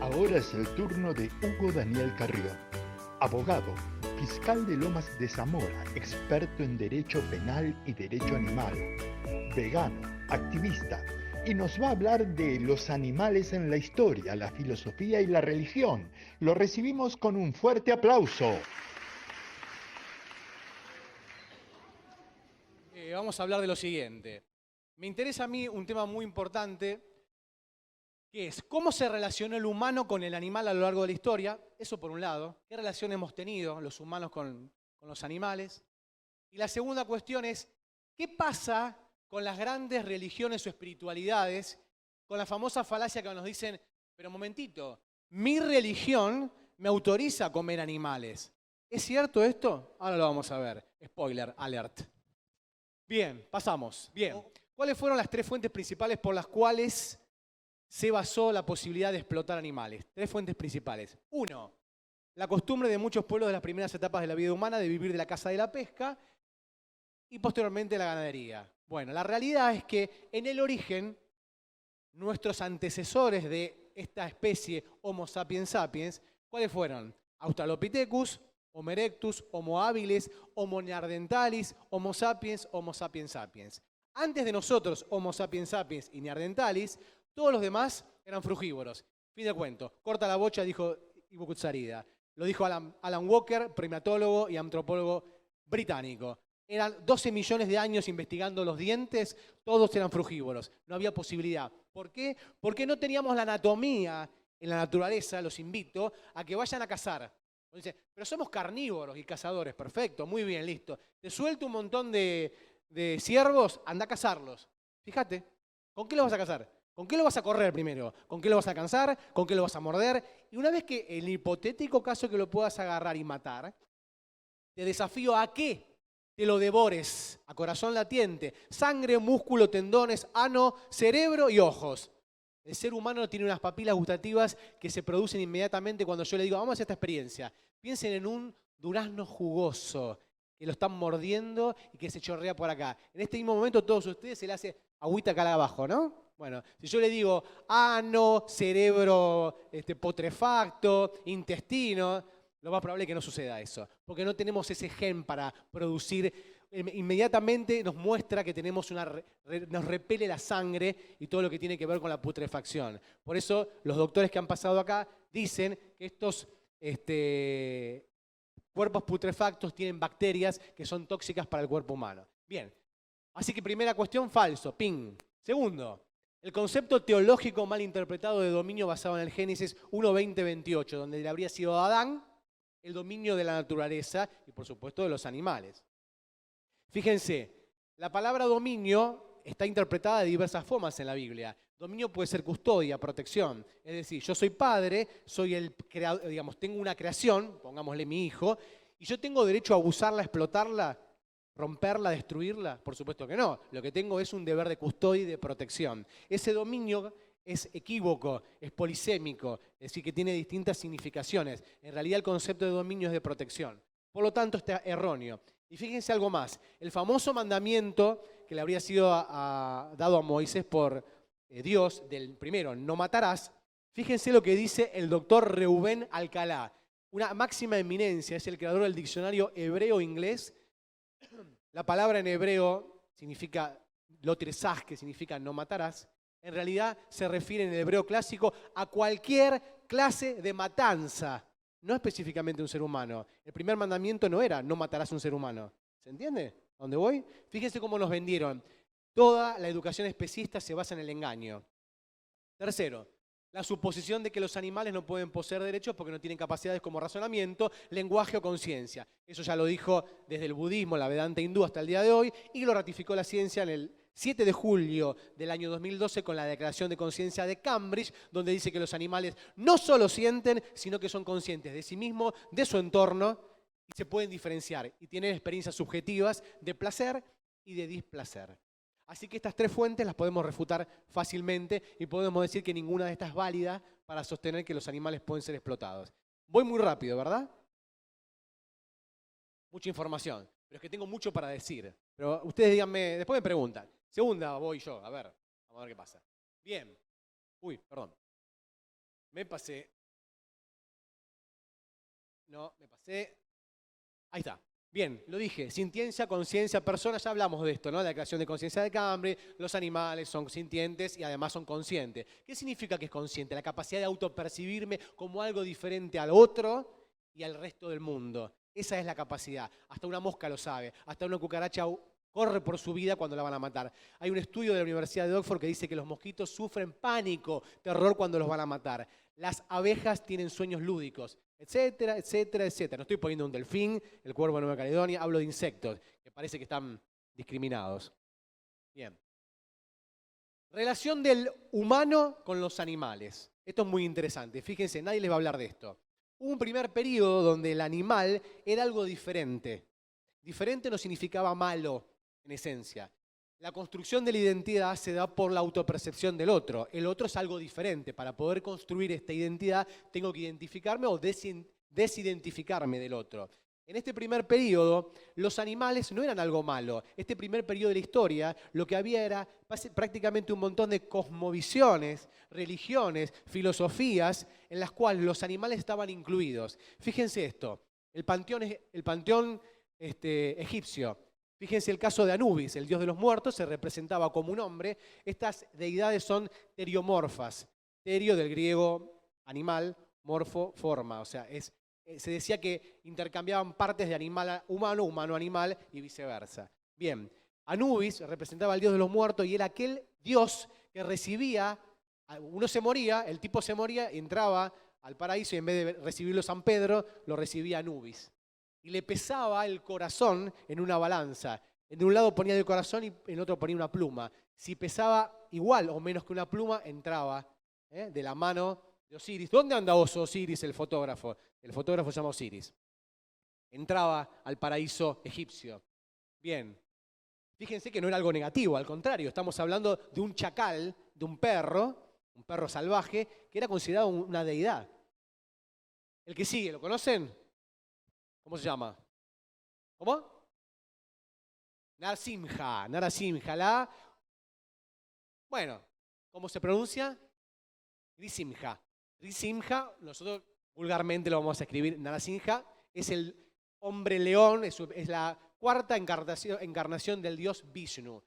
Ahora es el turno de Hugo Daniel Carrión, abogado, fiscal de Lomas de Zamora, experto en derecho penal y derecho animal, vegano, activista, y nos va a hablar de los animales en la historia, la filosofía y la religión. Lo recibimos con un fuerte aplauso. Vamos a hablar de lo siguiente. Me interesa a mí un tema muy importante, que es cómo se relacionó el humano con el animal a lo largo de la historia. Eso por un lado. ¿Qué relación hemos tenido los humanos con los animales? Y la segunda cuestión es, ¿qué pasa con las grandes religiones o espiritualidades, con la famosa falacia que nos dicen, pero momentito, mi religión me autoriza a comer animales? ¿Es cierto esto? Ahora lo vamos a ver. Spoiler alert. Bien, pasamos. Bien. ¿Cuáles fueron las tres fuentes principales por las cuales se basó la posibilidad de explotar animales? Tres fuentes principales. Uno, la costumbre de muchos pueblos de las primeras etapas de la vida humana de vivir de la caza y de la pesca y posteriormente la ganadería. Bueno, la realidad es que en el origen, nuestros antecesores de esta especie Homo sapiens sapiens, ¿cuáles fueron? Australopithecus, Homo erectus, Homo habilis, Homo neanderthalis, Homo sapiens sapiens. Antes de nosotros, Homo sapiens sapiens y neanderthalis, todos los demás eran frugívoros. Fin de cuento. Corta la bocha, dijo Ivo Kutsarida. Lo dijo Alan Walker, primatólogo y antropólogo británico. Eran 12 millones de años investigando los dientes, todos eran frugívoros. No había posibilidad. ¿Por qué? Porque no teníamos la anatomía en la naturaleza. Los invito a que vayan a cazar. Dice, pero somos carnívoros y cazadores. Perfecto, muy bien, listo. Te suelto un montón de ciervos, anda a cazarlos. Fíjate, ¿con qué los vas a cazar? ¿Con qué lo vas a correr primero? ¿Con qué lo vas a cansar? ¿Con qué lo vas a morder? Y una vez que el hipotético caso que lo puedas agarrar y matar, te desafío a que te lo devores a corazón latiente. Sangre, músculo, tendones, ano, cerebro y ojos. El ser humano tiene unas papilas gustativas que se producen inmediatamente cuando yo le digo, vamos a hacer esta experiencia. Piensen en un durazno jugoso que lo están mordiendo y que se chorrea por acá. En este mismo momento a todos ustedes se le hace agüita acá abajo, ¿no? Bueno, si yo le digo ano, cerebro putrefacto, intestino, lo más probable es que no suceda eso, porque no tenemos ese gen para producir. Inmediatamente nos muestra que tenemos nos repele la sangre y todo lo que tiene que ver con la putrefacción. Por eso los doctores que han pasado acá dicen que estos cuerpos putrefactos tienen bacterias que son tóxicas para el cuerpo humano. Bien, así que primera cuestión, falso, ping. Segundo, el concepto teológico mal interpretado de dominio basado en el Génesis 1:20-28, donde le habría sido a Adán el dominio de la naturaleza y por supuesto de los animales. Fíjense, la palabra dominio está interpretada de diversas formas en la Biblia. Dominio puede ser custodia, protección. Es decir, yo soy padre, soy el creador, digamos, tengo una creación, pongámosle mi hijo, y yo tengo derecho a abusarla, explotarla, romperla, destruirla. Por supuesto que no. Lo que tengo es un deber de custodia y de protección. Ese dominio es equívoco, es polisémico, es decir, que tiene distintas significaciones. En realidad el concepto de dominio es de protección. Por lo tanto, está erróneo. Y fíjense algo más. El famoso mandamiento que le habría sido dado a Moisés por Dios, del primero, no matarás. Fíjense lo que dice el doctor Reuben Alcalá. Una máxima eminencia, es el creador del diccionario hebreo-inglés. La palabra en hebreo significa lotirzaj, que significa no matarás. En realidad se refiere en el hebreo clásico a cualquier clase de matanza, no específicamente un ser humano. El primer mandamiento no era no matarás a un ser humano. ¿Se entiende? ¿A dónde voy? Fíjense cómo nos vendieron. Toda la educación especista se basa en el engaño. Tercero, la suposición de que los animales no pueden poseer derechos porque no tienen capacidades como razonamiento, lenguaje o conciencia. Eso ya lo dijo desde el budismo, la Vedanta hindú hasta el día de hoy, y lo ratificó la ciencia en el 7 de julio del año 2012 con la Declaración de Conciencia de Cambridge, donde dice que los animales no solo sienten, sino que son conscientes de sí mismos, de su entorno, y se pueden diferenciar y tienen experiencias subjetivas de placer y de displacer. Así que estas tres fuentes las podemos refutar fácilmente y podemos decir que ninguna de estas es válida para sostener que los animales pueden ser explotados. Voy muy rápido, ¿verdad? Mucha información, pero es que tengo mucho para decir. Pero ustedes díganme, después me preguntan. Segunda voy yo, a ver, vamos a ver qué pasa. Bien. Uy, perdón. Me pasé. No, me pasé. Ahí está. Bien, lo dije. Sintiencia, conciencia, persona. Ya hablamos de esto, ¿no? La creación de conciencia de Cambridge. Los animales son sintientes y además son conscientes. ¿Qué significa que es consciente? La capacidad de autopercibirme como algo diferente al otro y al resto del mundo. Esa es la capacidad. Hasta una mosca lo sabe. Hasta una cucaracha corre por su vida cuando la van a matar. Hay un estudio de la Universidad de Oxford que dice que los mosquitos sufren pánico, terror cuando los van a matar. Las abejas tienen sueños lúdicos, etcétera, etcétera, etcétera. No estoy poniendo un delfín, el cuervo de Nueva Caledonia, hablo de insectos, que parece que están discriminados. Bien. Relación del humano con los animales. Esto es muy interesante. Fíjense, nadie les va a hablar de esto. Hubo un primer periodo donde el animal era algo diferente. Diferente no significaba malo, en esencia. La construcción de la identidad se da por la autopercepción del otro. El otro es algo diferente. Para poder construir esta identidad tengo que identificarme o desidentificarme del otro. En este primer periodo, los animales no eran algo malo. Este primer periodo de la historia, lo que había era prácticamente un montón de cosmovisiones, religiones, filosofías, en las cuales los animales estaban incluidos. Fíjense esto, el panteón egipcio. Fíjense el caso de Anubis, el dios de los muertos, se representaba como un hombre. Estas deidades son teriomorfas. Terio del griego animal, morfo, forma. O sea, se decía que intercambiaban partes de animal humano, humano animal y viceversa. Bien, Anubis representaba al dios de los muertos y era aquel dios que recibía, uno se moría, el tipo se moría, entraba al paraíso y en vez de recibirlo San Pedro, lo recibía Anubis. Y le pesaba el corazón en una balanza. En un lado ponía el corazón y en otro ponía una pluma. Si pesaba igual o menos que una pluma, entraba de la mano de Osiris. ¿Dónde anda Osiris, el fotógrafo? El fotógrafo se llama Osiris. Entraba al paraíso egipcio. Bien. Fíjense que no era algo negativo, al contrario. Estamos hablando de un chacal, de un perro salvaje, que era considerado una deidad. El que sigue, ¿lo conocen? ¿Cómo se llama? ¿Cómo? Narasimha. Bueno, ¿cómo se pronuncia? Nrisimha. Nrisimha, nosotros vulgarmente lo vamos a escribir. Narasimha es el hombre león, es la cuarta encarnación del dios Vishnu.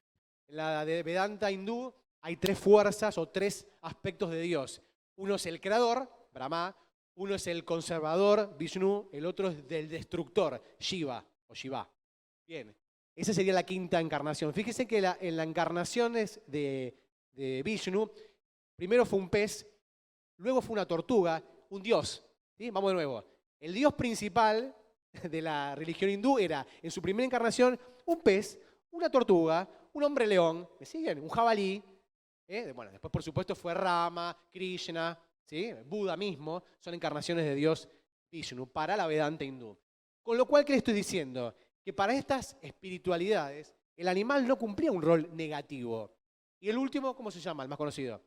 En la de Vedanta hindú hay tres fuerzas o tres aspectos de Dios. Uno es el creador, Brahma. Uno es el conservador, Vishnu, el otro es del destructor, Shiva o Shiva. Bien, esa sería la quinta encarnación. Fíjense que en la encarnación de Vishnu, primero fue un pez, luego fue una tortuga, un dios. ¿Sí? Vamos de nuevo. El dios principal de la religión hindú era, en su primera encarnación, un pez, una tortuga, un hombre león, ¿me siguen? Un jabalí. Bueno, después por supuesto fue Rama, Krishna, ¿sí? Buda mismo, son encarnaciones de Dios Vishnu para la Vedanta hindú. Con lo cual, ¿qué le estoy diciendo? Que para estas espiritualidades el animal no cumplía un rol negativo. Y el último, ¿cómo se llama? El más conocido.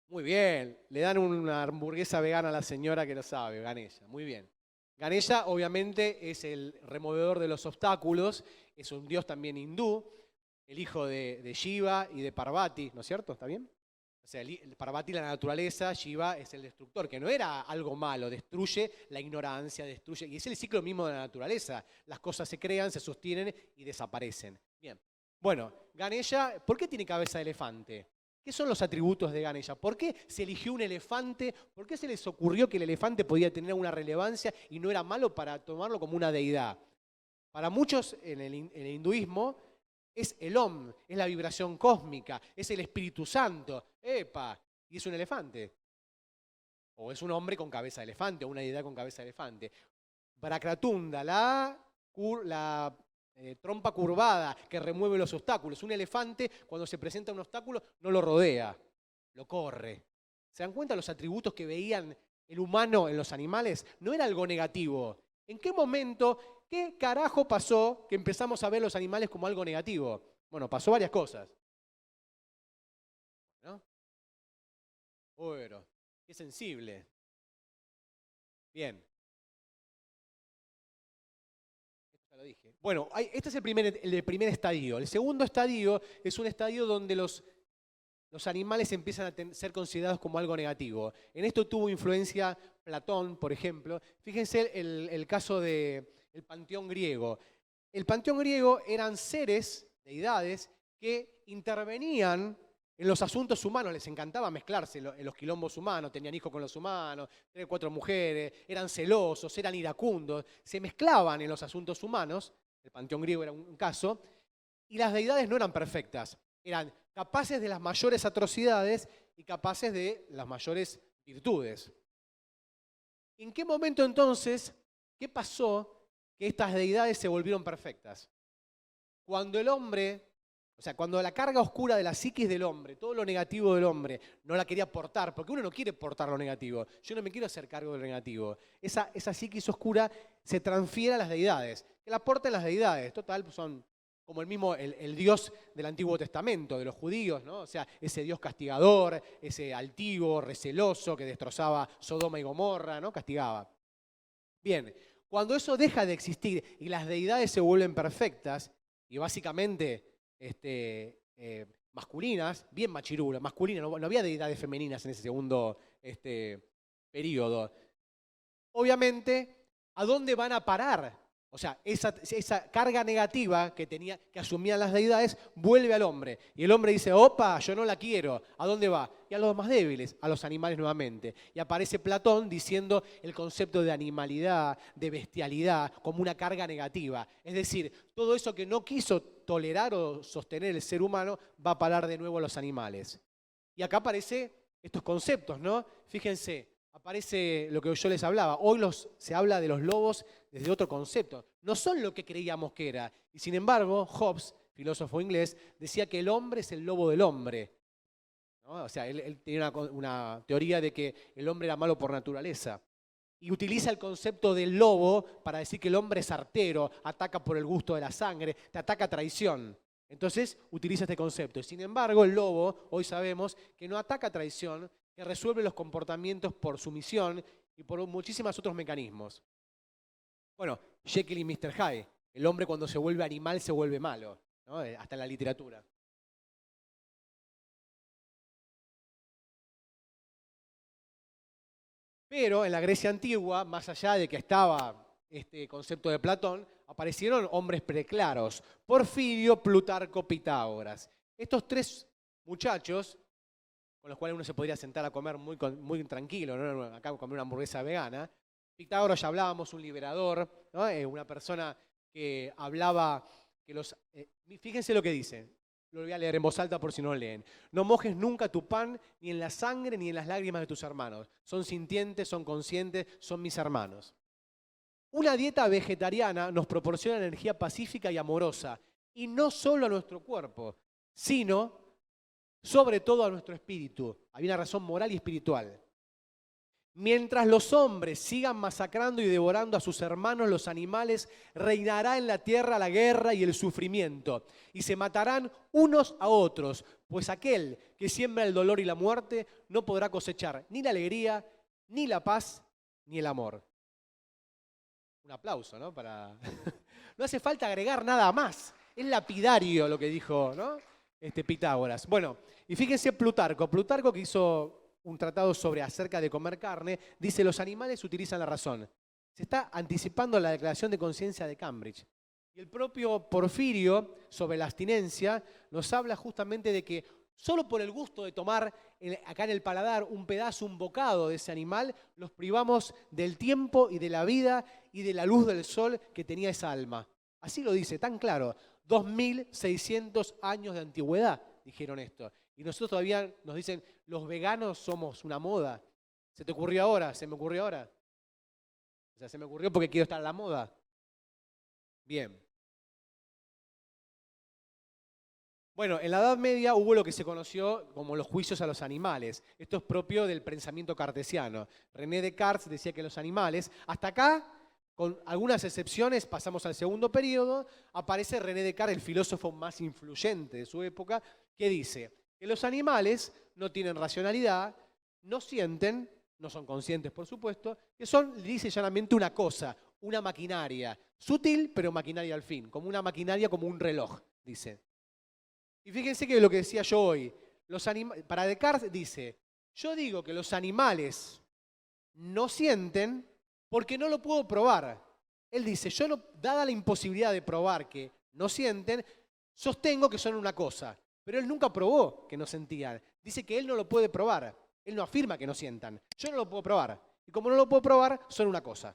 Muy bien, le dan una hamburguesa vegana a la señora que lo sabe, Ganesha. Muy bien. Ganesha obviamente es el removedor de los obstáculos, es un dios también hindú, el hijo de Shiva y de Parvati, ¿no es cierto? ¿Está bien? O sea, Parvati la naturaleza, Shiva es el destructor, que no era algo malo, destruye la ignorancia, destruye, y es el ciclo mismo de la naturaleza. Las cosas se crean, se sostienen y desaparecen. Bien. Bueno, Ganesha, ¿por qué tiene cabeza de elefante? ¿Qué son los atributos de Ganesha? ¿Por qué se eligió un elefante? ¿Por qué se les ocurrió que el elefante podía tener una relevancia y no era malo para tomarlo como una deidad? Para muchos en el hinduismo, es el Om, es la vibración cósmica, es el Espíritu Santo. ¡Epa! Y es un elefante. O es un hombre con cabeza de elefante, o una deidad con cabeza de elefante. Brakratunda, la trompa curvada que remueve los obstáculos. Un elefante, cuando se presenta un obstáculo, no lo rodea, lo corre. ¿Se dan cuenta los atributos que veían el humano en los animales? No era algo negativo. ¿En qué momento, qué carajo pasó que empezamos a ver los animales como algo negativo? Bueno, pasó varias cosas. ¿No? Bueno, qué sensible. Bien. Esto ya lo dije. Bueno, este es el primer estadio. El segundo estadio es un estadio donde los los animales empiezan a ser considerados como algo negativo. En esto tuvo influencia Platón, por ejemplo. Fíjense el caso del panteón griego. El panteón griego eran seres, deidades, que intervenían en los asuntos humanos. Les encantaba mezclarse en los quilombos humanos, tenían hijos con los humanos, 3 o 4 mujeres, eran celosos, eran iracundos, se mezclaban en los asuntos humanos. El panteón griego era un caso. Y las deidades no eran perfectas, eran capaces de las mayores atrocidades y capaces de las mayores virtudes. ¿En qué momento entonces, qué pasó que estas deidades se volvieron perfectas? Cuando el hombre, o sea, cuando la carga oscura de la psiquis del hombre, todo lo negativo del hombre, no la quería portar, porque uno no quiere portar lo negativo, yo no me quiero hacer cargo de lo negativo. Esa psiquis oscura se transfiere a las deidades, que la porten las deidades, total, pues son como el Dios del Antiguo Testamento, de los judíos, ¿no? O sea, ese Dios castigador, ese altivo, receloso, que destrozaba Sodoma y Gomorra, ¿no? Castigaba. Bien, cuando eso deja de existir y las deidades se vuelven perfectas, y básicamente masculinas, bien machirulas, masculinas, no había deidades femeninas en ese segundo periodo. Obviamente, ¿a dónde van a parar? O sea, esa carga negativa que asumían las deidades vuelve al hombre. Y el hombre dice, opa, yo no la quiero. ¿A dónde va? Y a los más débiles, a los animales nuevamente. Y aparece Platón diciendo el concepto de animalidad, de bestialidad, como una carga negativa. Es decir, todo eso que no quiso tolerar o sostener el ser humano va a parar de nuevo a los animales. Y acá aparecen estos conceptos, ¿no? Fíjense. Aparece lo que yo les hablaba. Hoy se habla de los lobos desde otro concepto. No son lo que creíamos que era. Y sin embargo, Hobbes, filósofo inglés, decía que el hombre es el lobo del hombre, ¿no? O sea, él tenía una teoría de que el hombre era malo por naturaleza. Y utiliza el concepto del lobo para decir que el hombre es artero, ataca por el gusto de la sangre, te ataca a traición. Entonces utiliza este concepto. Y sin embargo, el lobo, hoy sabemos que no ataca a traición, que resuelve los comportamientos por sumisión y por muchísimos otros mecanismos. Bueno, Jekyll y Mr. Hyde. El hombre cuando se vuelve animal se vuelve malo, ¿no? Hasta en la literatura. Pero en la Grecia antigua, más allá de que estaba este concepto de Platón, aparecieron hombres preclaros: Porfirio, Plutarco, Pitágoras. Estos 3 muchachos, con los cuales uno se podría sentar a comer muy tranquilo, ¿no? Acá comer una hamburguesa vegana. Pitágoras ya hablábamos, un liberador, ¿no? Una persona que hablaba, fíjense lo que dice, lo voy a leer en voz alta por si no lo leen. No mojes nunca tu pan, ni en la sangre ni en las lágrimas de tus hermanos. Son sintientes, son conscientes, son mis hermanos. Una dieta vegetariana nos proporciona energía pacífica y amorosa, y no solo a nuestro cuerpo, sino sobre todo a nuestro espíritu. Hay una razón moral y espiritual. Mientras los hombres sigan masacrando y devorando a sus hermanos, los animales, reinará en la tierra la guerra y el sufrimiento, y se matarán unos a otros, pues aquel que siembra el dolor y la muerte no podrá cosechar ni la alegría, ni la paz, ni el amor. Un aplauso, ¿no? No hace falta agregar nada más. Es lapidario lo que dijo, ¿no? Pitágoras. Bueno, y fíjense Plutarco que hizo un tratado acerca de comer carne, dice: los animales utilizan la razón. Se está anticipando la declaración de conciencia de Cambridge. Y el propio Porfirio, sobre la abstinencia, nos habla justamente de que solo por el gusto de tomar acá en el paladar un pedazo, un bocado de ese animal, los privamos del tiempo y de la vida y de la luz del sol que tenía esa alma. Así lo dice, tan claro. 2600 años de antigüedad dijeron esto. Y nosotros todavía nos dicen, los veganos somos una moda. ¿Se te ocurrió ahora? ¿Se me ocurrió ahora? O sea, se me ocurrió porque quiero estar en la moda. Bien. Bueno, en la Edad Media hubo lo que se conoció como los juicios a los animales. Esto es propio del pensamiento cartesiano. René Descartes decía que los animales, hasta acá, con algunas excepciones, pasamos al segundo periodo, aparece René Descartes, el filósofo más influyente de su época, que dice que los animales no tienen racionalidad, no sienten, no son conscientes por supuesto, que son, dice llanamente, una cosa, una maquinaria, sutil pero maquinaria al fin, como una maquinaria, como un reloj, dice. Y fíjense que lo que decía yo hoy, Para Descartes dice, yo digo que los animales no sienten porque no lo puedo probar. Él dice, yo no, dada la imposibilidad de probar que no sienten, sostengo que son una cosa. Pero él nunca probó que no sentían. Dice que él no lo puede probar. Él no afirma que no sientan. Yo no lo puedo probar. Y como no lo puedo probar, son una cosa.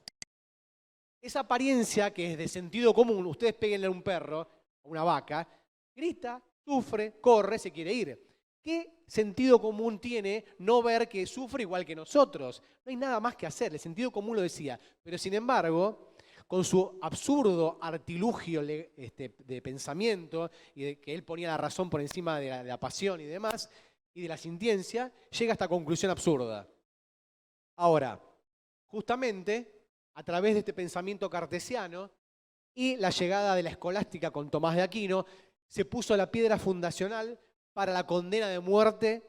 Esa apariencia que es de sentido común, ustedes péguenle a un perro, a una vaca, grita, sufre, corre, se quiere ir. ¿Qué sentido común tiene no ver que sufre igual que nosotros? No hay nada más que hacer, el sentido común lo decía. Pero sin embargo, con su absurdo artilugio de pensamiento y de que él ponía la razón por encima de la pasión y demás, y de la sintiencia, llega a esta conclusión absurda. Ahora, justamente, a través de este pensamiento cartesiano y la llegada de la escolástica con Tomás de Aquino, se puso la piedra fundacional para la condena de muerte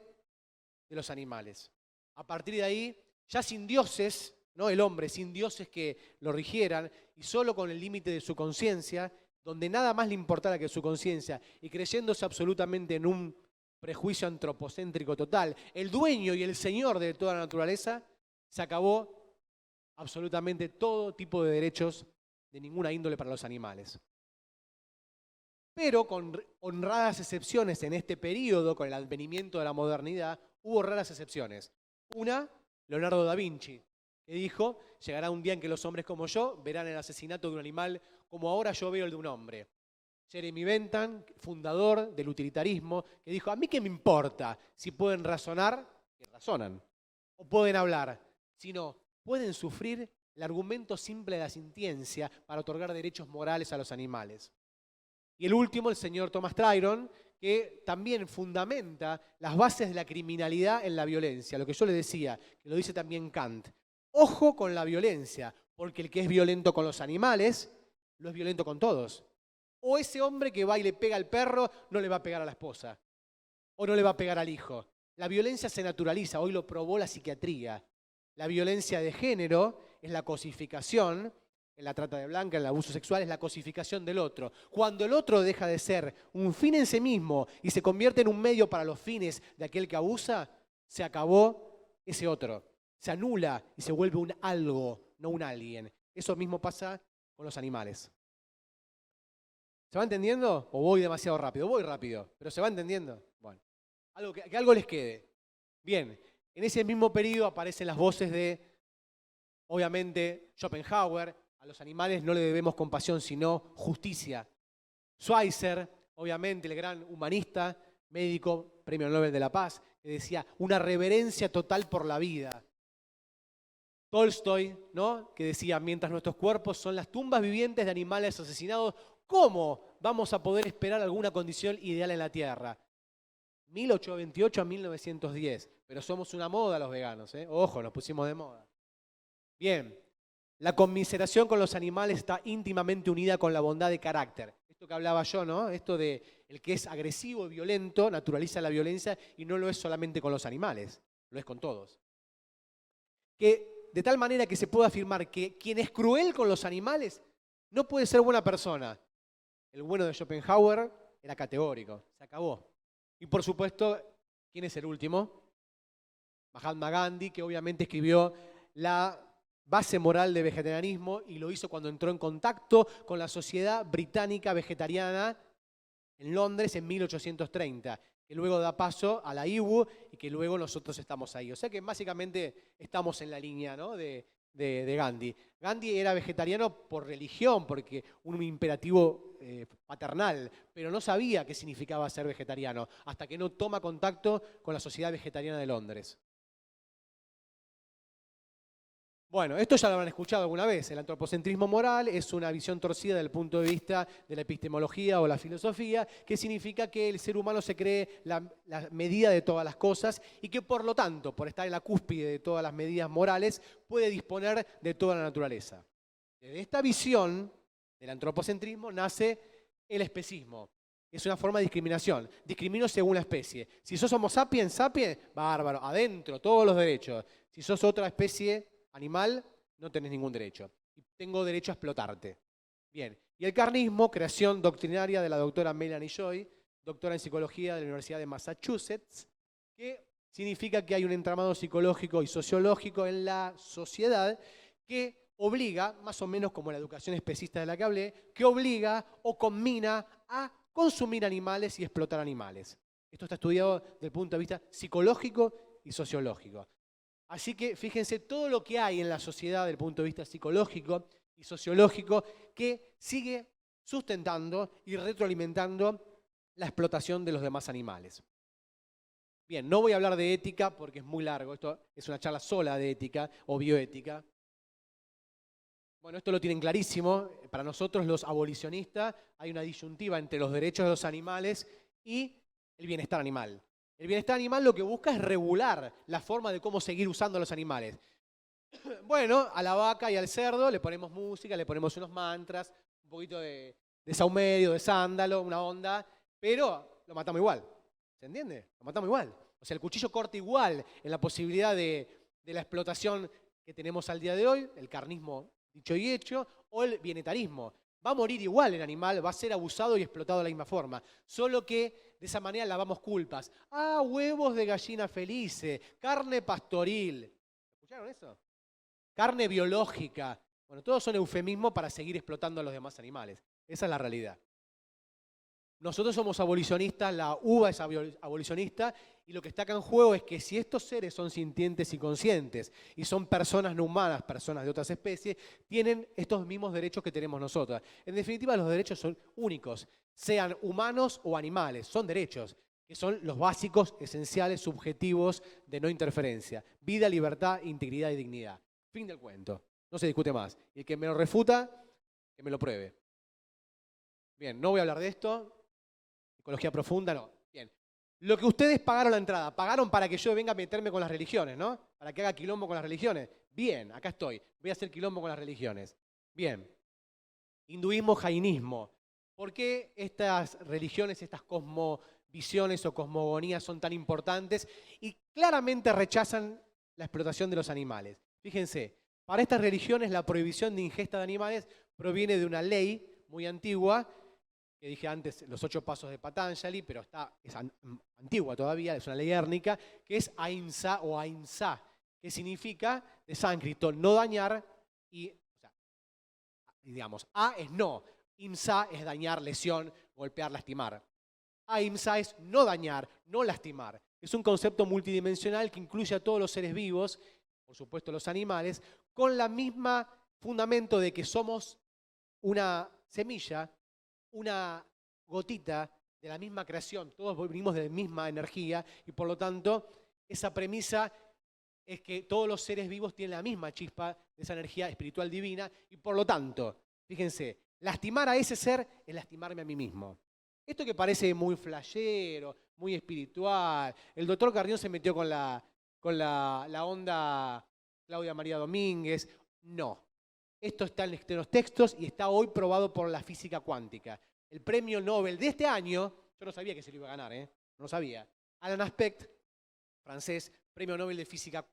de los animales. A partir de ahí, ya sin dioses, ¿no? El hombre, sin dioses que lo rigieran, y solo con el límite de su conciencia, donde nada más le importara que su conciencia, y creyéndose absolutamente en un prejuicio antropocéntrico total, el dueño y el señor de toda la naturaleza, se acabó absolutamente todo tipo de derechos de ninguna índole para los animales. Pero con honradas excepciones en este periodo, con el advenimiento de la modernidad, hubo raras excepciones. Una, Leonardo da Vinci, que dijo, llegará un día en que los hombres como yo verán el asesinato de un animal como ahora yo veo el de un hombre. Jeremy Bentham, fundador del utilitarismo, que dijo, a mí qué me importa si pueden razonar, que razonan, o pueden hablar, sino pueden sufrir el argumento simple de la sintiencia para otorgar derechos morales a los animales. Y el último, el señor Thomas Tryon, que también fundamenta las bases de la criminalidad en la violencia. Lo que yo le decía, que lo dice también Kant. Ojo con la violencia, porque el que es violento con los animales, lo es violento con todos. O ese hombre que va y le pega al perro, no le va a pegar a la esposa. O no le va a pegar al hijo. La violencia se naturaliza, hoy lo probó la psiquiatría. La violencia de género es la cosificación, en la trata de blanca, en el abuso sexual, es la cosificación del otro. Cuando el otro deja de ser un fin en sí mismo y se convierte en un medio para los fines de aquel que abusa, se acabó ese otro. Se anula y se vuelve un algo, no un alguien. Eso mismo pasa con los animales. ¿Se va entendiendo? ¿O voy demasiado rápido? Voy rápido, pero ¿se va entendiendo? Bueno, que algo les quede. Bien, en ese mismo periodo aparecen las voces de, obviamente, Schopenhauer. A los animales no le debemos compasión, sino justicia. Schweitzer, obviamente, el gran humanista, médico, premio Nobel de la Paz, que decía, una reverencia total por la vida. Tolstoy, ¿no? Que decía, mientras nuestros cuerpos son las tumbas vivientes de animales asesinados, ¿cómo vamos a poder esperar alguna condición ideal en la Tierra? 1828 a 1910, pero somos una moda los veganos, ¿eh? Ojo, nos pusimos de moda. Bien, la conmiseración con los animales está íntimamente unida con la bondad de carácter. Esto que hablaba yo, ¿no? Esto de el que es agresivo y violento naturaliza la violencia y no lo es solamente con los animales, lo es con todos. Que de tal manera que se puede afirmar que quien es cruel con los animales no puede ser buena persona. El bueno de Schopenhauer era categórico, se acabó. Y por supuesto, ¿quién es el último? Mahatma Gandhi, que obviamente escribió la base moral del vegetarianismo y lo hizo cuando entró en contacto con la Sociedad Británica Vegetariana en Londres en 1830, que luego da paso a la IWU y que luego nosotros estamos ahí. O sea que básicamente estamos en la línea, ¿no? de Gandhi. Gandhi era vegetariano por religión, porque un imperativo paternal, pero no sabía qué significaba ser vegetariano hasta que no toma contacto con la Sociedad Vegetariana de Londres. Bueno, esto ya lo habrán escuchado alguna vez. El antropocentrismo moral es una visión torcida desde el punto de vista de la epistemología o la filosofía, que significa que el ser humano se cree la medida de todas las cosas y que por lo tanto, por estar en la cúspide de todas las medidas morales, puede disponer de toda la naturaleza. Desde esta visión del antropocentrismo nace el especismo. Es una forma de discriminación. Discrimino según la especie. Si sos Homo sapiens, bárbaro, adentro, todos los derechos. Si sos otra especie animal, no tenés ningún derecho. Y tengo derecho a explotarte. Bien. Y el carnismo, creación doctrinaria de la doctora Melanie Joy, doctora en psicología de la Universidad de Massachusetts, que significa que hay un entramado psicológico y sociológico en la sociedad que obliga, más o menos como la educación especista de la que hablé, que obliga o combina a consumir animales y explotar animales. Esto está estudiado desde el punto de vista psicológico y sociológico. Así que fíjense todo lo que hay en la sociedad desde el punto de vista psicológico y sociológico que sigue sustentando y retroalimentando la explotación de los demás animales. Bien, no voy a hablar de ética porque es muy largo, esto es una charla sola de ética o bioética. Bueno, esto lo tienen clarísimo. Para nosotros los abolicionistas hay una disyuntiva entre los derechos de los animales y el bienestar animal. El bienestar animal lo que busca es regular la forma de cómo seguir usando a los animales. Bueno, a la vaca y al cerdo le ponemos música, le ponemos unos mantras, un poquito de saumerio, de sándalo, una onda, pero lo matamos igual. ¿Se entiende? Lo matamos igual. O sea, el cuchillo corta igual en la posibilidad de la explotación que tenemos al día de hoy, el carnismo dicho y hecho, o el bienetarismo. Va a morir igual el animal, va a ser abusado y explotado de la misma forma. Solo que de esa manera lavamos culpas. Ah, huevos de gallina felices, carne pastoril. ¿Escucharon eso? Carne biológica. Bueno, todos son eufemismos para seguir explotando a los demás animales. Esa es la realidad. Nosotros somos abolicionistas, la UBA es abolicionista, y lo que está acá en juego es que si estos seres son sintientes y conscientes, y son personas no humanas, personas de otras especies, tienen estos mismos derechos que tenemos nosotros. En definitiva, los derechos son únicos, sean humanos o animales, son derechos, que son los básicos, esenciales, subjetivos de no interferencia. Vida, libertad, integridad y dignidad. Fin del cuento. No se discute más. Y el que me lo refuta, que me lo pruebe. Bien, no voy a hablar de esto. Psicología profunda, no. Bien. Lo que ustedes pagaron la entrada, pagaron para que yo venga a meterme con las religiones, ¿no? Para que haga quilombo con las religiones. Bien, acá estoy. Voy a hacer quilombo con las religiones. Bien. Hinduismo, jainismo. ¿Por qué estas religiones, estas cosmovisiones o cosmogonías son tan importantes y claramente rechazan la explotación de los animales? Fíjense, para estas religiones la prohibición de ingesta de animales proviene de una ley muy antigua, que dije antes, los 8 pasos de Patanjali, pero es antigua todavía, es una ley érnica, que es ahimsa o ahimsa, que significa, de sánscrito, no dañar, y, o sea, digamos, a es no, imsa es dañar, lesión, golpear, lastimar. Ahimsa es no dañar, no lastimar. Es un concepto multidimensional que incluye a todos los seres vivos, por supuesto los animales, con la misma fundamento de que somos una semilla, una gotita de la misma creación, todos venimos de la misma energía y por lo tanto esa premisa es que todos los seres vivos tienen la misma chispa de esa energía espiritual divina y por lo tanto, fíjense, lastimar a ese ser es lastimarme a mí mismo. Esto que parece muy flashero, muy espiritual, el doctor Carrión se metió con la onda Claudia María Domínguez, no. Esto está en los textos y está hoy probado por la física cuántica. El premio Nobel de este año, yo no sabía que se lo iba a ganar, no lo sabía. Alain Aspect, francés, premio Nobel de física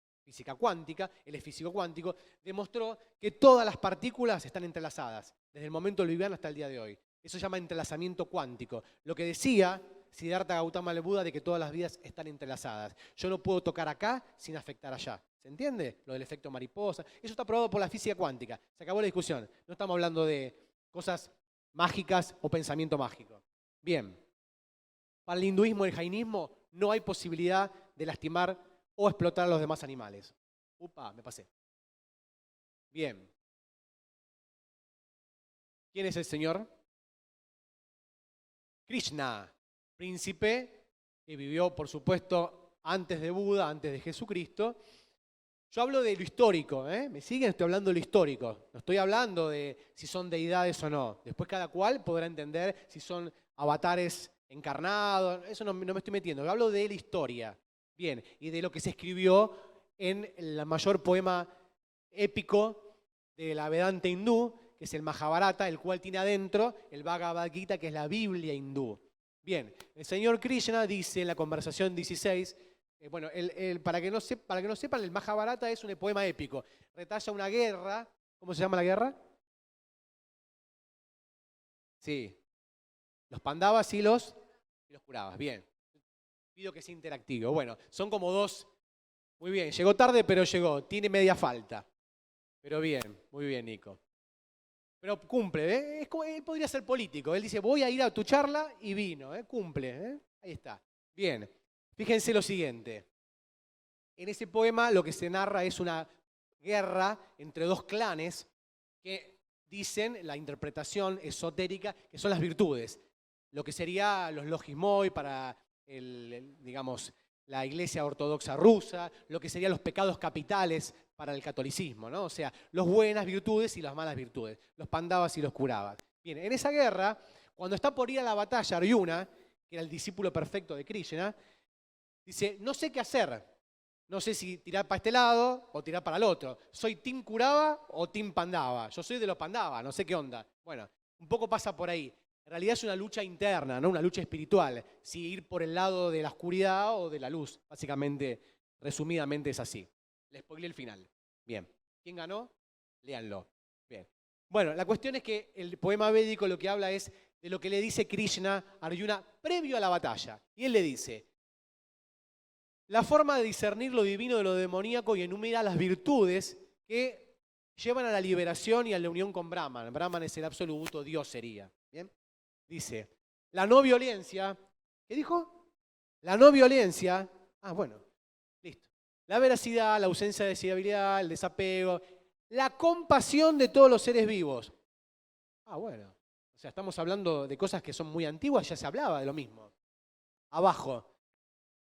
cuántica, él es físico cuántico, demostró que todas las partículas están entrelazadas, desde el momento del Big Bang hasta el día de hoy. Eso se llama entrelazamiento cuántico. Lo que decía Siddhartha Gautama el Buda de que todas las vidas están entrelazadas. Yo no puedo tocar acá sin afectar allá. ¿Se entiende? Lo del efecto mariposa. Eso está probado por la física cuántica. Se acabó la discusión. No estamos hablando de cosas mágicas o pensamiento mágico. Bien. Para el hinduismo y el jainismo no hay posibilidad de lastimar o explotar a los demás animales. Upa, me pasé. Bien. ¿Quién es el Señor? Krishna, príncipe que vivió, por supuesto, antes de Buda, antes de Jesucristo. Yo hablo de lo histórico, ¿Me siguen? Estoy hablando de lo histórico. No estoy hablando de si son deidades o no. Después cada cual podrá entender si son avatares encarnados. Eso no me estoy metiendo. Yo hablo de la historia. Bien, y de lo que se escribió en el mayor poema épico de la Vedanta hindú, que es el Mahabharata, el cual tiene adentro el Bhagavad Gita, que es la Biblia hindú. Bien, el señor Krishna dice en la conversación 16, bueno, para que no sepan, el Mahabharata es un poema épico. Retalla una guerra. ¿Cómo se llama la guerra? Sí. Los Pandavas y los Kuravas. Bien. pido que sea interactivo. Bueno, son como dos. Muy bien, llegó tarde, pero llegó. Tiene media falta. Pero bien, muy bien, Nico. Pero cumple, ¿eh? Él podría ser político. Él dice, voy a ir a tu charla y vino, ¿eh? Cumple, ¿eh? Ahí está. Bien, fíjense lo siguiente. En ese poema lo que se narra es una guerra entre dos clanes que dicen, la interpretación esotérica, que son las virtudes. Lo que sería los logismoi para, digamos, la iglesia ortodoxa rusa, lo que serían los pecados capitales para el catolicismo, ¿no? O sea, las buenas virtudes y las malas virtudes, los pandavas y los kuravas. Bien, en esa guerra, cuando está por ir a la batalla Arjuna, que era el discípulo perfecto de Krishna, dice, no sé qué hacer. No sé si tirar para este lado o tirar para el otro. ¿Soy team Kurava o team Pandava? Yo soy de los Pandava, no sé qué onda. Bueno, un poco pasa por ahí. En realidad es una lucha interna, ¿no? Una lucha espiritual. Si ir por el lado de la oscuridad o de la luz. Básicamente, resumidamente es así. Les spoilé el final. Bien. ¿Quién ganó? Léanlo. Bien. Bueno, la cuestión es que el poema védico lo que habla es de lo que le dice Krishna a Arjuna previo a la batalla. Y él le dice, la forma de discernir lo divino de lo demoníaco y enumera las virtudes que llevan a la liberación y a la unión con Brahman. Brahman es el absoluto, Dios sería. ¿Bien? Dice, la no violencia, ¿qué dijo? La no violencia, bueno, listo. La veracidad, la ausencia de deseabilidad, el desapego, la compasión de todos los seres vivos. Bueno, o sea, estamos hablando de cosas que son muy antiguas, ya se hablaba de lo mismo. Abajo.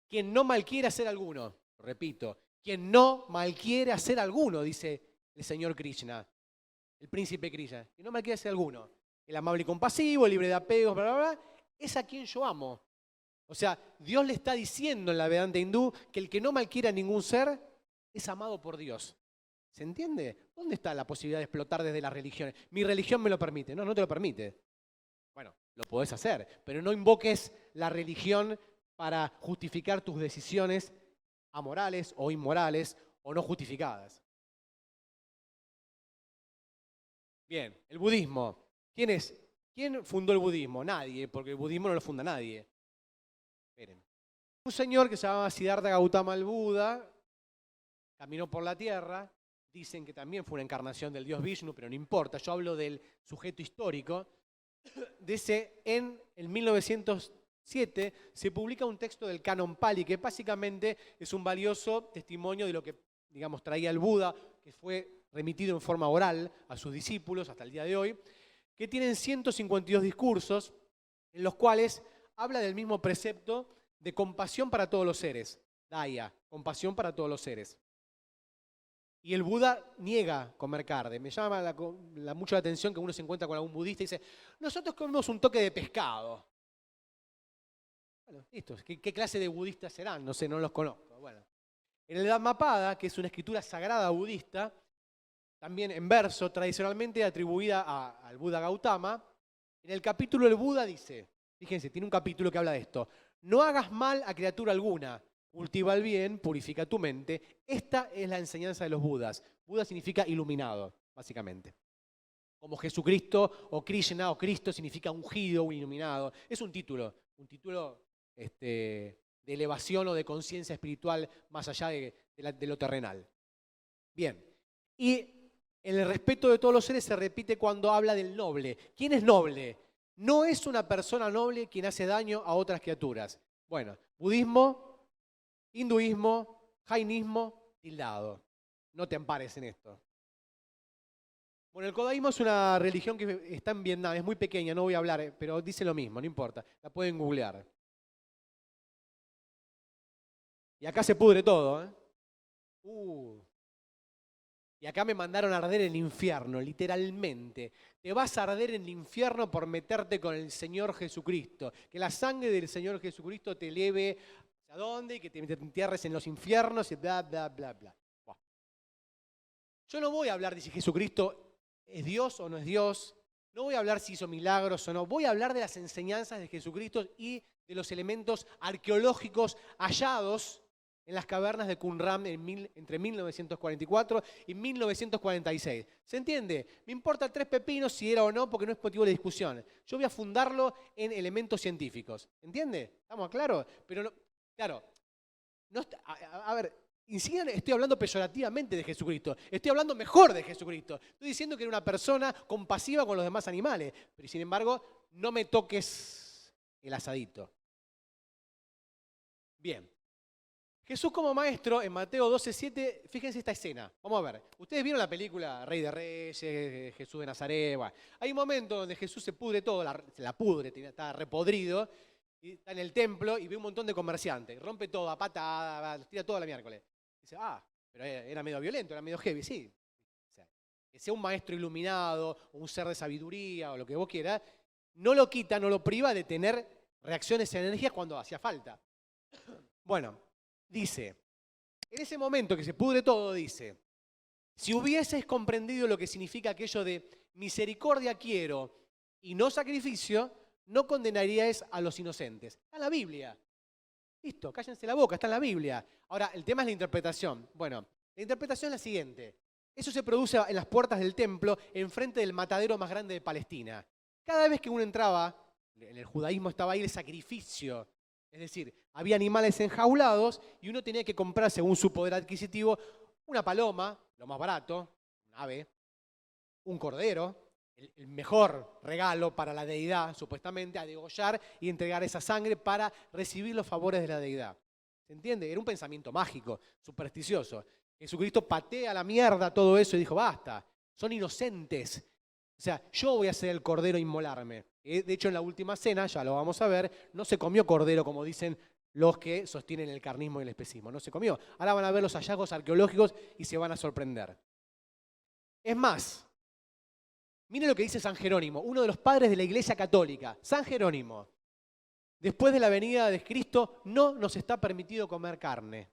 Quien no malquiere hacer alguno, repito, quien no malquiere hacer alguno, dice el señor Krishna, el príncipe Krishna, quien no malquiere hacer alguno, el amable y compasivo, el libre de apegos, bla, bla, bla, es a quien yo amo. O sea, Dios le está diciendo en la Vedanta hindú que el que no malquiere a ningún ser es amado por Dios. ¿Se entiende? ¿Dónde está la posibilidad de explotar desde las religiones? Mi religión me lo permite. No, no te lo permite. Bueno, lo podés hacer, pero no invoques la religión para justificar tus decisiones amorales o inmorales o no justificadas. Bien, el budismo. ¿Quién fundó el budismo? Nadie, porque el budismo no lo funda nadie. Esperen. Un señor que se llamaba Siddhartha Gautama el Buda, caminó por la tierra, dicen que también fue una encarnación del dios Vishnu, pero no importa, yo hablo del sujeto histórico. Dice, en el 1907 se publica un texto del Canon Pali, que básicamente es un valioso testimonio de lo que, digamos, traía el Buda, que fue remitido en forma oral a sus discípulos hasta el día de hoy, que tienen 152 discursos en los cuales habla del mismo precepto de compasión para todos los seres. Daya, compasión para todos los seres. Y el Buda niega comer carne. Me llama mucho la atención que uno se encuentra con algún budista y dice, nosotros comemos un toque de pescado. Bueno, listo. ¿Qué clase de budistas serán? No sé, no los conozco. Bueno. En el Dhammapada, que es una escritura sagrada budista, también en verso, tradicionalmente atribuida al Buda Gautama, en el capítulo el Buda dice, fíjense, tiene un capítulo que habla de esto, no hagas mal a criatura alguna, cultiva el bien, purifica tu mente. Esta es la enseñanza de los Budas. Buda significa iluminado, básicamente. Como Jesucristo o Krishna o Cristo significa ungido o iluminado. Es un título de elevación o de conciencia espiritual más allá de lo terrenal. Bien, y el respeto de todos los seres se repite cuando habla del noble. ¿Quién es noble? No es una persona noble quien hace daño a otras criaturas. Bueno, budismo, hinduismo, jainismo, tildado. No te ampares en esto. Bueno, el kodaísmo es una religión que está en Vietnam, es muy pequeña, no voy a hablar, pero dice lo mismo, no importa, la pueden googlear. Y acá se pudre todo, ¿eh? Y acá me mandaron a arder en el infierno, literalmente. Te vas a arder en el infierno por meterte con el Señor Jesucristo. Que la sangre del Señor Jesucristo te eleve ¿a dónde? Y que te entierres en los infiernos y bla, bla, bla, bla. Wow. Yo no voy a hablar de si Jesucristo es Dios o no es Dios. No voy a hablar si hizo milagros o no. Voy a hablar de las enseñanzas de Jesucristo y de los elementos arqueológicos hallados en las cavernas de Qumran entre 1944 y 1946. ¿Se entiende? Me importa 3 pepinos si era o no, porque no es motivo de discusión. Yo voy a fundarlo en elementos científicos. ¿Entiende? ¿Estamos claros? Pero no, Claro, no está- a ver, insigan, estoy hablando peyorativamente de Jesucristo. Estoy hablando mejor de Jesucristo. Estoy diciendo que era una persona compasiva con los demás animales. Pero sin embargo, no me toques el asadito. Bien. Jesús como maestro, en Mateo 12:7, fíjense esta escena. Vamos a ver. Ustedes vieron la película Rey de Reyes, Jesús de Nazaret. Bueno, hay un momento donde Jesús se pudre todo, se la pudre, está repodrido, y está en el templo y ve un montón de comerciantes. Rompe todo a patada, tira todo a la miércoles. Dice, pero era medio violento, era medio heavy, sí. O sea, que sea un maestro iluminado, o un ser de sabiduría, o lo que vos quieras, no lo quita, no lo priva de tener reacciones y energías cuando hacía falta. Bueno, dice, en ese momento que se pudre todo, dice, si hubieses comprendido lo que significa aquello de misericordia quiero y no sacrificio, no condenaríais a los inocentes. Está en la Biblia. Listo, cállense la boca, está en la Biblia. Ahora, el tema es la interpretación. Bueno, la interpretación es la siguiente. Eso se produce en las puertas del templo, enfrente del matadero más grande de Palestina. Cada vez que uno entraba, en el judaísmo estaba ahí el sacrificio. Es decir, había animales enjaulados y uno tenía que comprar, según su poder adquisitivo, una paloma, lo más barato, un ave, un cordero, el mejor regalo para la deidad, supuestamente, a degollar y entregar esa sangre para recibir los favores de la deidad. ¿Se entiende? Era un pensamiento mágico, supersticioso. Jesucristo patea a la mierda todo eso y dijo, basta, son inocentes. O sea, yo voy a ser el cordero a inmolarme. De hecho, en la última cena, ya lo vamos a ver, no se comió cordero como dicen los que sostienen el carnismo y el especismo. No se comió. Ahora van a ver los hallazgos arqueológicos y se van a sorprender. Es más, miren lo que dice San Jerónimo, uno de los padres de la Iglesia Católica. San Jerónimo, después de la venida de Cristo, no nos está permitido comer carne.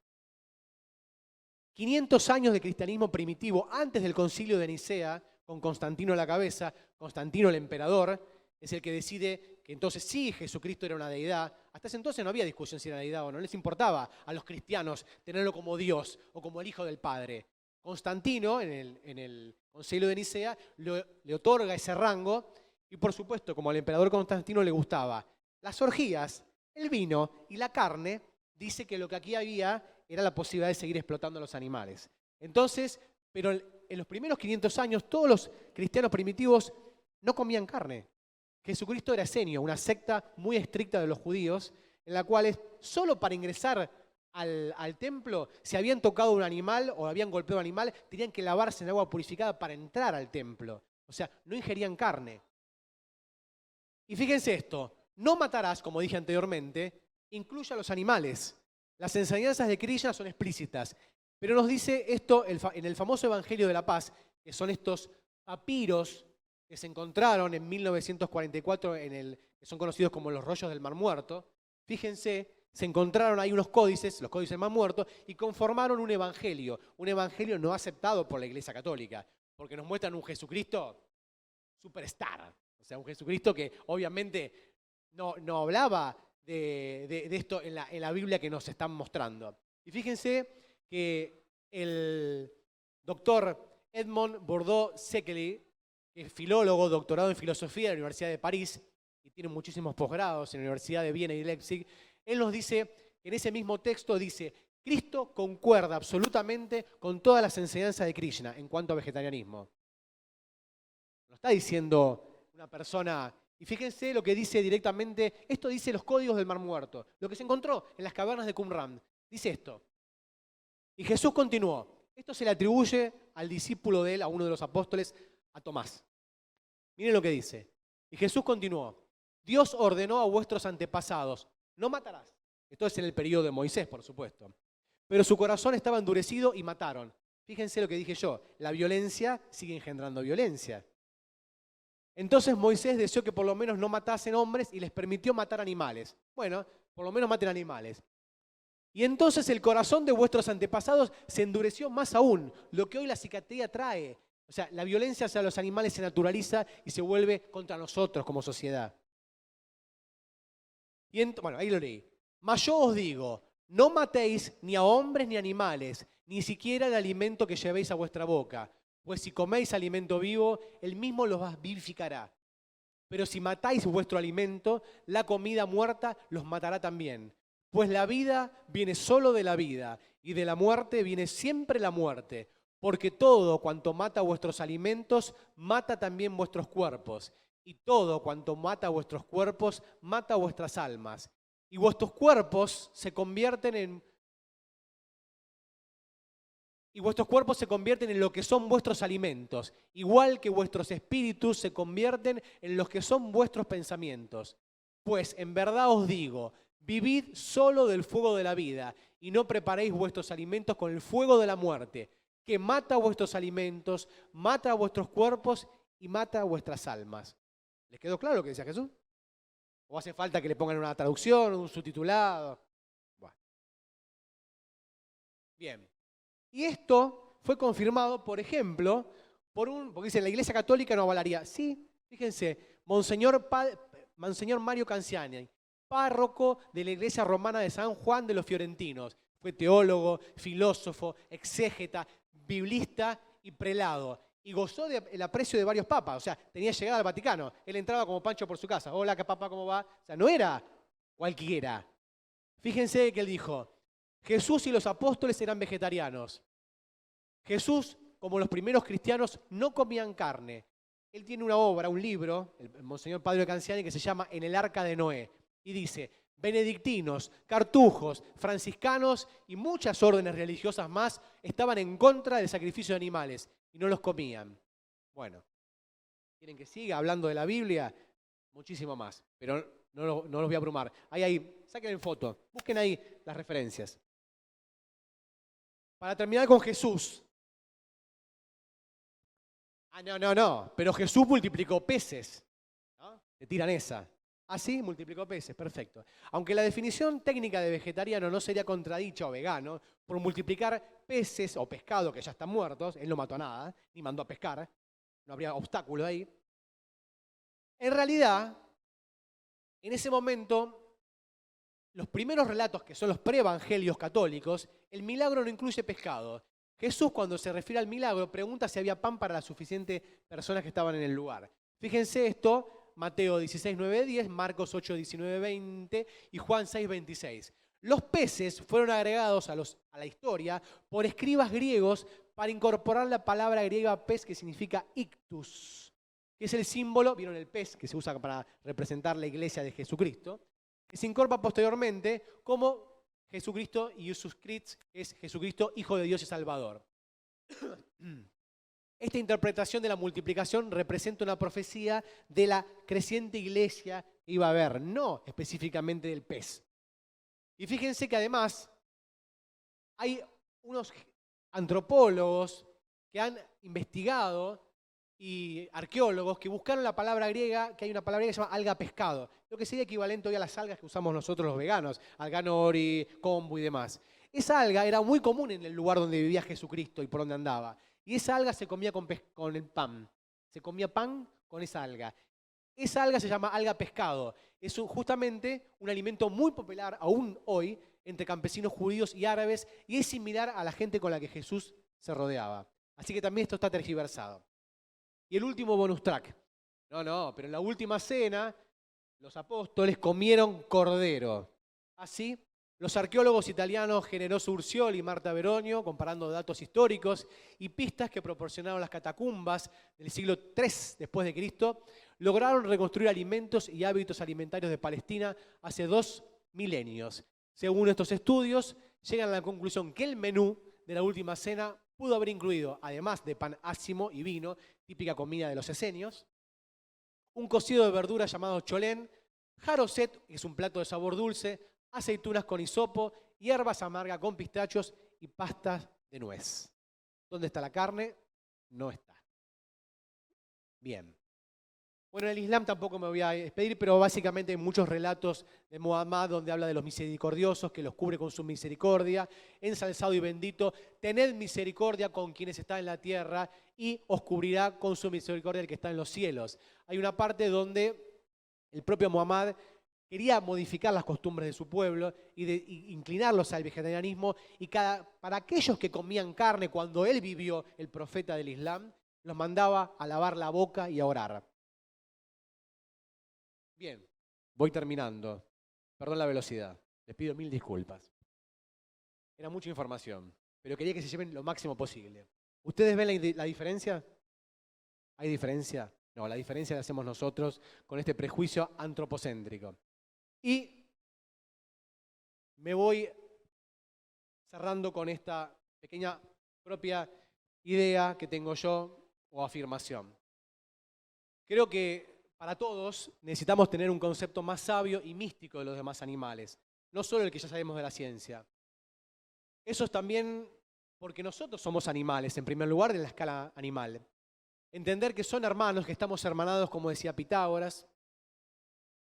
500 años de cristianismo primitivo, antes del concilio de Nicea, con Constantino a la cabeza, Constantino el emperador, es el que decide que entonces sí Jesucristo era una deidad. Hasta ese entonces no había discusión si era deidad o no, les importaba a los cristianos tenerlo como Dios o como el Hijo del Padre. Constantino, en el concilio de Nicea, le otorga ese rango y por supuesto, como al emperador Constantino le gustaba las orgías, el vino y la carne, dice que lo que aquí había era la posibilidad de seguir explotando a los animales. Entonces, pero en los primeros 500 años, todos los cristianos primitivos no comían carne. Jesucristo era esenio, una secta muy estricta de los judíos, en la cual solo para ingresar al templo, si habían tocado un animal o habían golpeado un animal, tenían que lavarse en agua purificada para entrar al templo. O sea, no ingerían carne. Y fíjense esto, no matarás, como dije anteriormente, incluye a los animales. Las enseñanzas de Krishna son explícitas, pero nos dice esto en el famoso Evangelio de la Paz, que son estos papiros que se encontraron en 1944, que son conocidos como los rollos del Mar Muerto. Fíjense, se encontraron ahí unos códices, los códices del Mar Muerto, y conformaron un evangelio no aceptado por la Iglesia Católica, porque nos muestran un Jesucristo superstar, o sea, un Jesucristo que obviamente no hablaba de esto en la Biblia que nos están mostrando. Y fíjense que el doctor Edmond Bordeaux-Sekely, que es filólogo, doctorado en filosofía de la Universidad de París, y tiene muchísimos posgrados en la Universidad de Viena y Leipzig, él nos dice, en ese mismo texto dice, Cristo concuerda absolutamente con todas las enseñanzas de Krishna en cuanto a vegetarianismo. Lo está diciendo una persona, y fíjense lo que dice directamente, esto dice los códigos del Mar Muerto, lo que se encontró en las cavernas de Qumran, dice esto. Y Jesús continuó, esto se le atribuye al discípulo de él, a uno de los apóstoles, a Tomás. Miren lo que dice. Y Jesús continuó. Dios ordenó a vuestros antepasados, no matarás. Esto es en el periodo de Moisés, por supuesto. Pero su corazón estaba endurecido y mataron. Fíjense lo que dije yo. La violencia sigue engendrando violencia. Entonces Moisés deseó que por lo menos no matasen hombres y les permitió matar animales. Bueno, por lo menos maten animales. Y entonces el corazón de vuestros antepasados se endureció más aún, lo que hoy la psiquiatría trae. O sea, la violencia hacia los animales se naturaliza y se vuelve contra nosotros como sociedad. Y bueno, ahí lo leí. Mas yo os digo, no matéis ni a hombres ni a animales, ni siquiera el alimento que llevéis a vuestra boca, pues si coméis alimento vivo, él mismo los vivificará. Pero si matáis vuestro alimento, la comida muerta los matará también. Pues la vida viene solo de la vida, y de la muerte viene siempre la muerte. Porque todo cuanto mata vuestros alimentos, mata también vuestros cuerpos. Y todo cuanto mata vuestros cuerpos, mata vuestras almas. Y vuestros cuerpos se convierten en lo que son vuestros alimentos, igual que vuestros espíritus se convierten en los que son vuestros pensamientos. Pues en verdad os digo, vivid solo del fuego de la vida, y no preparéis vuestros alimentos con el fuego de la muerte, que mata vuestros alimentos, mata vuestros cuerpos y mata vuestras almas. ¿Les quedó claro lo que decía Jesús? ¿O hace falta que le pongan una traducción, un subtitulado? Bueno. Bien. Y esto fue confirmado, por ejemplo, porque dice, la Iglesia Católica no avalaría. Sí, fíjense, Monseñor Mario Canciani, párroco de la Iglesia Romana de San Juan de los Fiorentinos. Fue teólogo, filósofo, exégeta, biblista y prelado. Y gozó del aprecio de varios papas. O sea, tenía llegada al Vaticano. Él entraba como Pancho por su casa. Hola, ¿qué papá, cómo va? O sea, no era cualquiera. Fíjense que él dijo, Jesús y los apóstoles eran vegetarianos. Jesús, como los primeros cristianos, no comían carne. Él tiene una obra, un libro, el Monseñor Padre Canciani, que se llama En el Arca de Noé. Y dice, benedictinos, cartujos, franciscanos y muchas órdenes religiosas más estaban en contra del sacrificio de animales y no los comían. Bueno, ¿quieren que siga hablando de la Biblia? Muchísimo más, pero no los voy a abrumar. Ahí, saquen en foto, busquen ahí las referencias. Para terminar con Jesús. No, pero Jesús multiplicó peces. ¿No? Te tiran esa. Ah, sí, multiplicó peces, perfecto. Aunque la definición técnica de vegetariano no sería contradicha o vegano, por multiplicar peces o pescado que ya están muertos, él no mató a nada, ni mandó a pescar, no habría obstáculo ahí. En realidad, en ese momento, los primeros relatos, que son los preevangelios católicos, el milagro no incluye pescado. Jesús, cuando se refiere al milagro, pregunta si había pan para las suficientes personas que estaban en el lugar. Fíjense esto, Mateo 16, 9, 10, Marcos 8, 19, 20 y Juan 6, 26. Los peces fueron agregados a la historia por escribas griegos para incorporar la palabra griega pez, que significa ictus, que es el símbolo, ¿vieron el pez que se usa para representar la iglesia de Jesucristo? Que se incorpora posteriormente como Jesucristo y Jesús Christ, es Jesucristo, Hijo de Dios y Salvador. Esta interpretación de la multiplicación representa una profecía de la creciente iglesia que iba a haber, no específicamente del pez. Y fíjense que además hay unos antropólogos que han investigado y arqueólogos que buscaron la palabra griega, que hay una palabra griega que se llama alga pescado, lo que sería equivalente hoy a las algas que usamos nosotros los veganos, alga nori, kombu y demás. Esa alga era muy común en el lugar donde vivía Jesucristo y por donde andaba. Y esa alga se comía con el pan. Se comía pan con esa alga. Esa alga se llama alga pescado. Es justamente un alimento muy popular aún hoy entre campesinos judíos y árabes y es similar a la gente con la que Jesús se rodeaba. Así que también esto está tergiversado. Y el último bonus track. Pero en la última cena los apóstoles comieron cordero. Así, los arqueólogos italianos Generoso Urcioli y Marta Veronio, comparando datos históricos y pistas que proporcionaron las catacumbas del siglo III después de Cristo, lograron reconstruir alimentos y hábitos alimentarios de Palestina hace 2 milenios. Según estos estudios, llegan a la conclusión que el menú de la última cena pudo haber incluido, además de pan ácimo y vino, típica comida de los esenios, un cocido de verduras llamado cholén, jaroset, que es un plato de sabor dulce, aceitunas con hisopo, hierbas amargas con pistachos y pastas de nuez. ¿Dónde está la carne? No está. Bien. Bueno, en el Islam tampoco me voy a despedir, pero básicamente hay muchos relatos de Muhammad donde habla de los misericordiosos, que los cubre con su misericordia, ensalzado y bendito, tened misericordia con quienes están en la tierra y os cubrirá con su misericordia el que está en los cielos. Hay una parte donde el propio Muhammad quería modificar las costumbres de su pueblo y inclinarlos al vegetarianismo y para aquellos que comían carne cuando él vivió, el profeta del Islam, los mandaba a lavar la boca y a orar. Bien, voy terminando. Perdón la velocidad. Les pido 1000 disculpas. Era mucha información, pero quería que se lleven lo máximo posible. ¿Ustedes ven la diferencia? ¿Hay diferencia? No, la diferencia la hacemos nosotros con este prejuicio antropocéntrico. Y me voy cerrando con esta pequeña propia idea que tengo yo o afirmación. Creo que para todos necesitamos tener un concepto más sabio y místico de los demás animales, no solo el que ya sabemos de la ciencia. Eso es también porque nosotros somos animales, en primer lugar, de la escala animal. Entender que son hermanos, que estamos hermanados, como decía Pitágoras.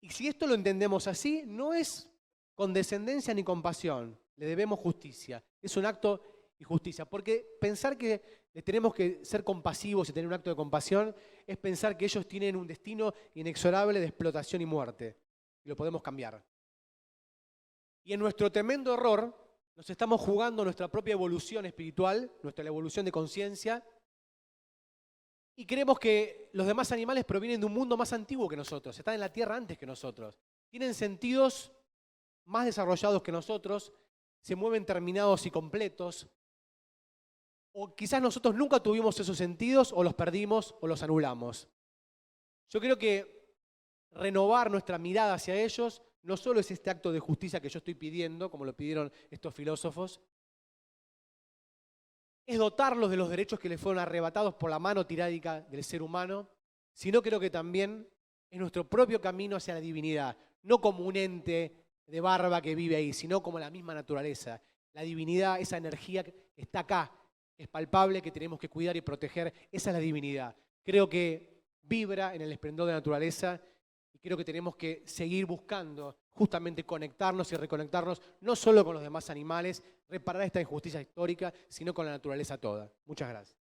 Y si esto lo entendemos así, no es condescendencia ni compasión, le debemos justicia. Es un acto y justicia, porque pensar que le tenemos que ser compasivos y tener un acto de compasión es pensar que ellos tienen un destino inexorable de explotación y muerte, y lo podemos cambiar. Y en nuestro tremendo error nos estamos jugando nuestra propia evolución espiritual, nuestra evolución de conciencia, y creemos que los demás animales provienen de un mundo más antiguo que nosotros, están en la Tierra antes que nosotros, tienen sentidos más desarrollados que nosotros, se mueven terminados y completos, o quizás nosotros nunca tuvimos esos sentidos, o los perdimos, o los anulamos. Yo creo que renovar nuestra mirada hacia ellos no solo es este acto de justicia que yo estoy pidiendo, como lo pidieron estos filósofos, es dotarlos de los derechos que les fueron arrebatados por la mano tiránica del ser humano, sino creo que también es nuestro propio camino hacia la divinidad, no como un ente de barba que vive ahí, sino como la misma naturaleza. La divinidad, esa energía que está acá, es palpable, que tenemos que cuidar y proteger, esa es la divinidad. Creo que vibra en el esplendor de la naturaleza y creo que tenemos que seguir buscando justamente conectarnos y reconectarnos no solo con los demás animales, reparar esta injusticia histórica, sino con la naturaleza toda. Muchas gracias.